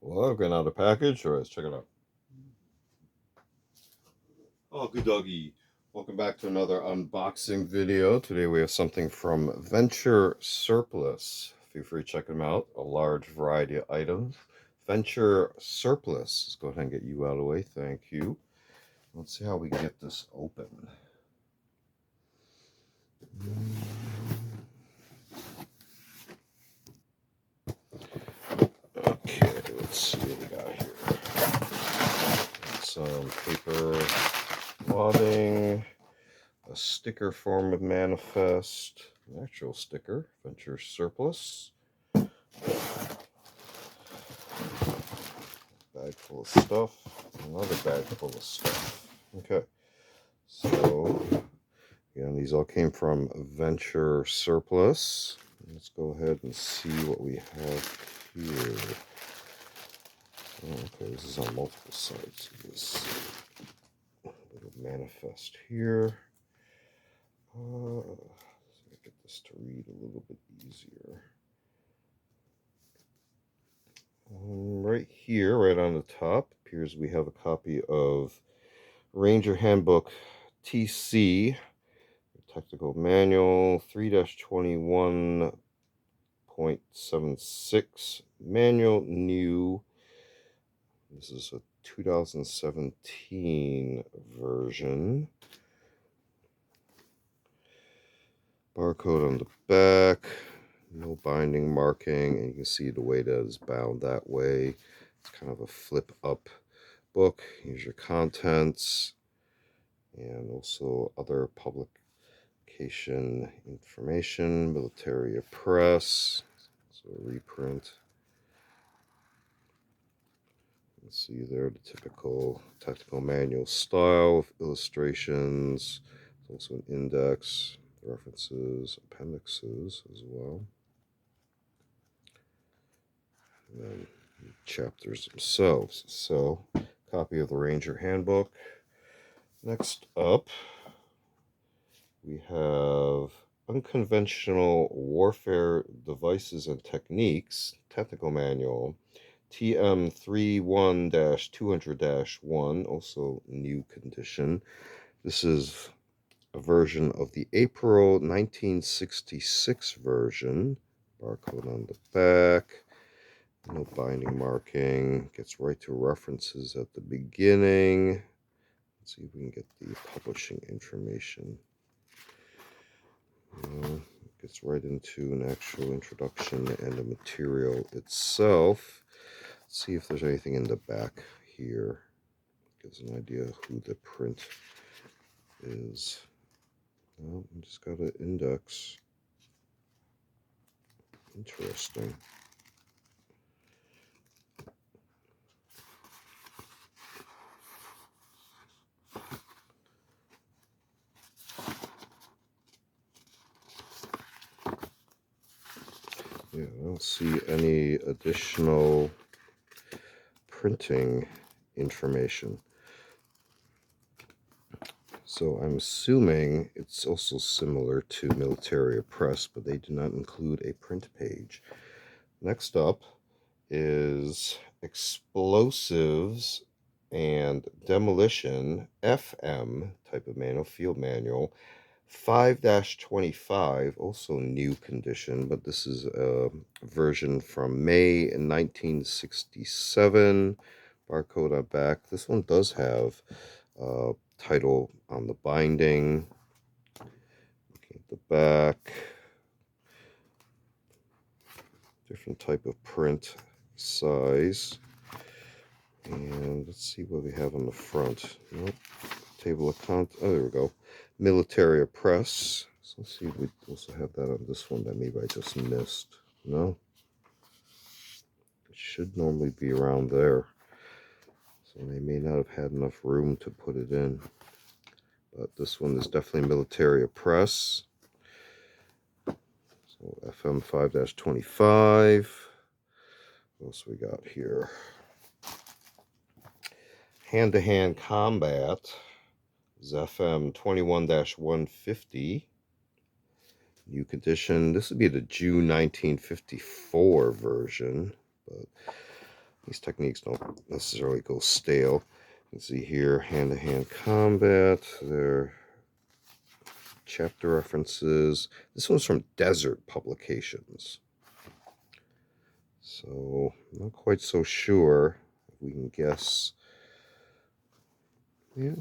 Well, I've got another package. All right, let's check it out. Oh, good doggy. Welcome back to another unboxing video. Today we have something from Venture Surplus. Feel free to check them out. A large variety of items. Venture Surplus. Let's go ahead and get you out of the way. Thank you. Let's see how we can get this open. Okay, let's see what we got here. Some paper wadding, a sticker form of manifest, an actual sticker, Venture Surplus. Bag full of stuff, another bag full of stuff. Okay, so again, these all came from Venture Surplus. Let's go ahead and see what we have here. Okay, this is on multiple sides. This little manifest here. Let's get this to read a little bit easier. Right here, right on the top, appears we have a copy of Ranger Handbook TC, Technical Manual 3-21.76, Manual New. This is a 2017 version. Barcode on the back, no binding marking, and you can see the way that it's bound that way. It's kind of a flip up book. Here's your contents and also other publication information, military press, so a reprint. You can see there the typical technical manual style with illustrations. There's also an index, references, appendixes as well. And then chapters themselves. So, copy of the Ranger Handbook. Next up, we have Unconventional Warfare Devices and Techniques, Technical Manual, TM31-200-1, also new condition. This is a version of the April 1966 version. Barcode on the back. No binding marking. Gets right to references at the beginning. Let's see if we can get the publishing information. Gets right into an actual introduction and the material itself. Let's see if there's anything in the back here. Gives an idea who the print is. Well, I just got an index. Interesting. Yeah, I don't see any additional printing information. So I'm assuming it's also similar to Military Press, but they do not include a print page. Next up is Explosives and Demolition FM type of manual, field manual, 5-25, also new condition, but this is a version from May 1967. Barcode on back. This one does have title on the binding. Looking at the back, different type of print size. And let's see what we have on the front. Nope. Table of contents. Oh, there we go. Military Press. So let's see if we also have that on this one that maybe I just missed. No? It should normally be around there. So they may not have had enough room to put it in. But this one is definitely Military Press. So FM 5-25. What else we got here? Hand-to-hand combat is FM 21-150. New condition. This would be the June 1954 version, but These techniques don't necessarily go stale. You can see here hand-to-hand combat. They're chapter references. This one's from Desert Publications. So I'm not quite so sure if we can guess. Yeah,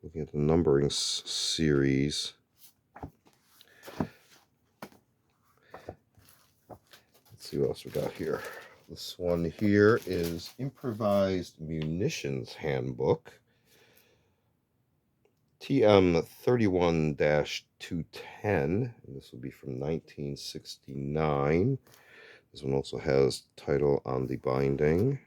looking at the numbering series. Let's see what else we got here. This one here is Improvised Munitions Handbook. TM 31-210. This will be from 1969. This one also has title on the binding.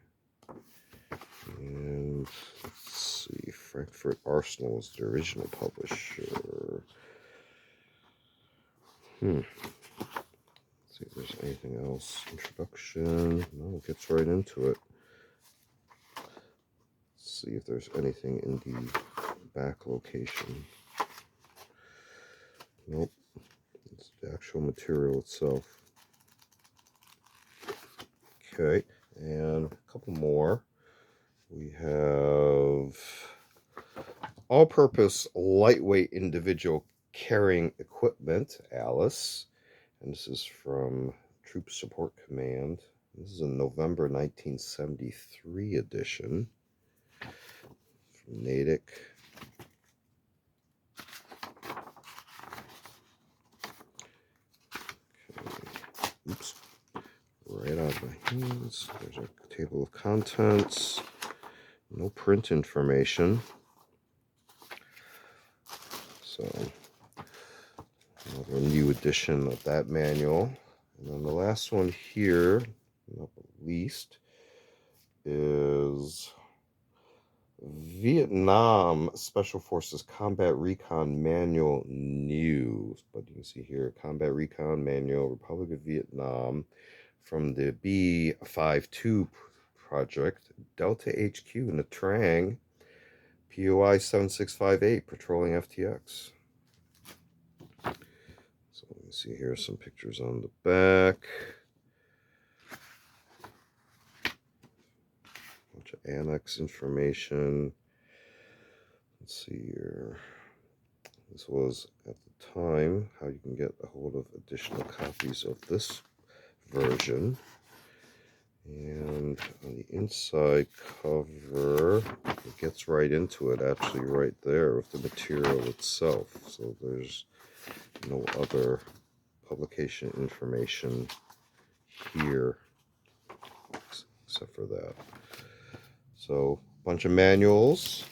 And let's see, Frankfurt Arsenal is the original publisher. Let's see if there's anything else. Introduction. No, it gets right into it. Let's see if there's anything in the back location. Nope. It's the actual material itself. Okay, and a couple more. We have all-purpose lightweight individual carrying equipment, Alice. And this is from Troop Support Command. This is a November 1973 edition from Natick. Okay. Oops. Right out of my hands. There's our table of contents. No print information. So, another new edition of that manual. And then the last one here, not the least, is Vietnam Special Forces Combat Recon Manual New. But you can see here, Combat Recon Manual, Republic of Vietnam, from the B52 project, Delta HQ in the Trang, POI 7658, patrolling FTX. So let me see here, some pictures on the back. Bunch of annex information. Let's see here. This was at the time how you can get a hold of additional copies of this version. And on the inside cover, it gets right into it, actually right there with the material itself. So there's no other publication information here except for that. So a bunch of manuals.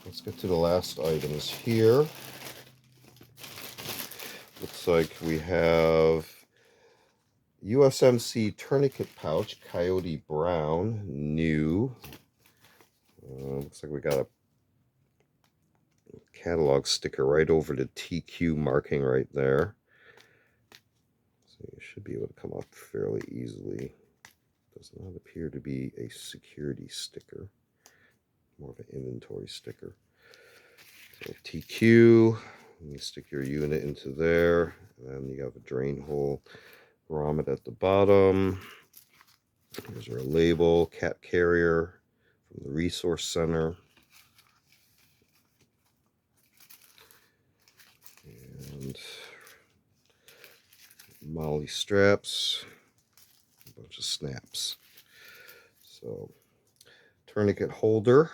Let's get to the last items here. Looks like we have USMC Tourniquet pouch, Coyote Brown, new. Looks like we got a catalog sticker right over the TQ marking right there. So you should be able to come up fairly easily. Does not appear to be a security sticker, more of an inventory sticker. So TQ, you stick your unit into there, and then you have a drain hole grommet at the bottom. Here's our label, cat carrier from the resource center. And molly straps, a bunch of snaps. So tourniquet holder.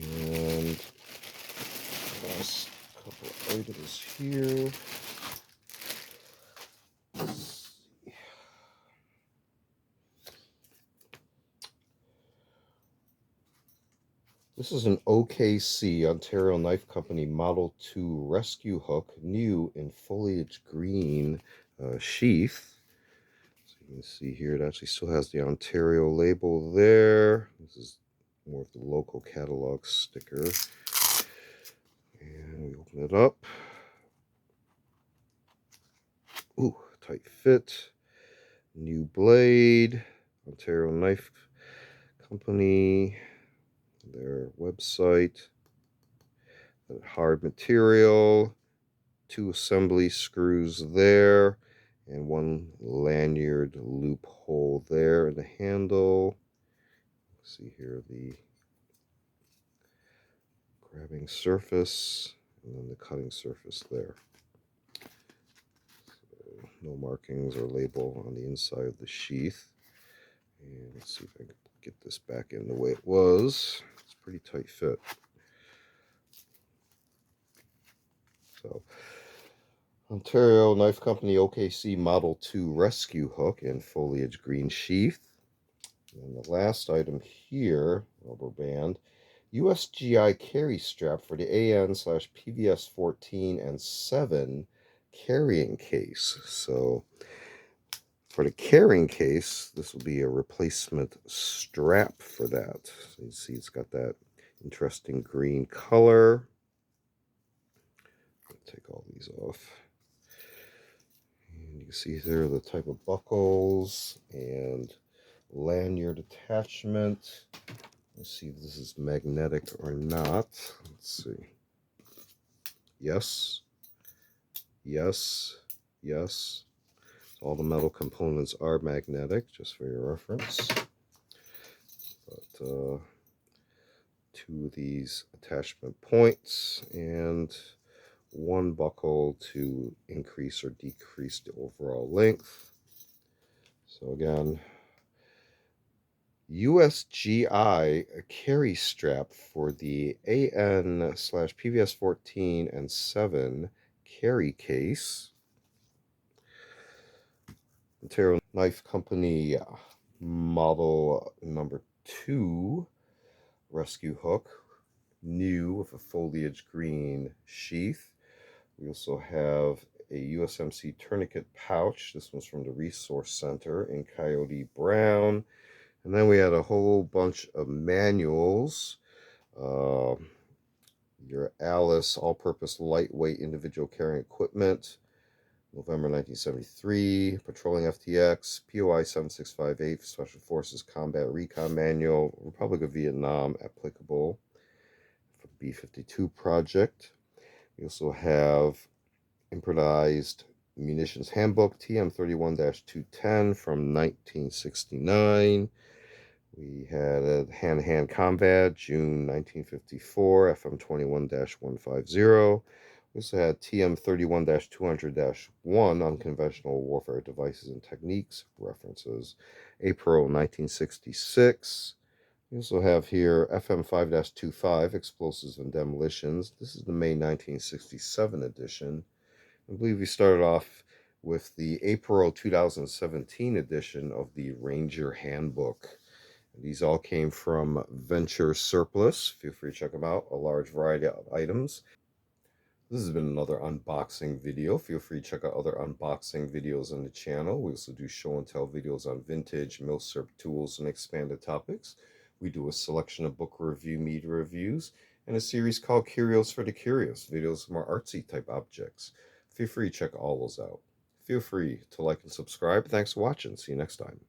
And last couple of items here. This is an OKC, Ontario Knife Company Model 2 rescue hook, new in foliage green sheath. So you can see here it actually still has the Ontario label there. This is more of the local catalog sticker. And we open it up. Ooh, tight fit. New blade, Ontario Knife Company. Their website, hard material, 2 assembly screws there, and one lanyard loophole there in the handle. See here the grabbing surface and then the cutting surface there. So no markings or label on the inside of the sheath. And let's see if I can get this back in the way it was. It's a pretty tight fit. So Ontario Knife Company OKC Model 2 Rescue Hook and Foliage Green Sheath. And the last item here, rubber band, USGI carry strap for the AN/PVS 14 and 7 carrying case. So for the carrying case, this will be a replacement strap for that. So you see it's got that interesting green color. Take all these off. And you can see there the type of buckles and lanyard attachment. Let's see if this is magnetic or not. Let's see. Yes. Yes. Yes. All the metal components are magnetic, just for your reference. But two of these attachment points and one buckle to increase or decrease the overall length. So again, USGI carry strap for the AN/PVS 14 and 7 carry case. Ontario Knife Company model number 2 rescue hook, new with a foliage green sheath. We also have a USMC tourniquet pouch. This one's from the Resource Center in Coyote brown. And then we had a whole bunch of manuals. Your Alice all-purpose lightweight individual carrying equipment, November 1973, Patrolling FTX, POI 7658, Special Forces Combat Recon Manual, Republic of Vietnam, applicable for B-52 project. We also have Improvised Munitions Handbook, TM31-210 from 1969. We had a Hand-to-Hand Combat, June 1954, FM21-150. We also had TM31-200-1, Unconventional Warfare Devices and Techniques, references, April 1966. We also have here FM5-25, Explosives and Demolitions. This is the May 1967 edition. I believe we started off with the April 2017 edition of the Ranger Handbook. These all came from Venture Surplus. Feel free to check them out, a large variety of items. This has been another unboxing video. Feel free to check out other unboxing videos on the channel. We also do show and tell videos on vintage, milsurp tools, and expanded topics. We do a selection of book review, media reviews, and a series called Curios for the Curious, videos of more artsy type objects. Feel free to check all those out. Feel free to like and subscribe. Thanks for watching. See you next time.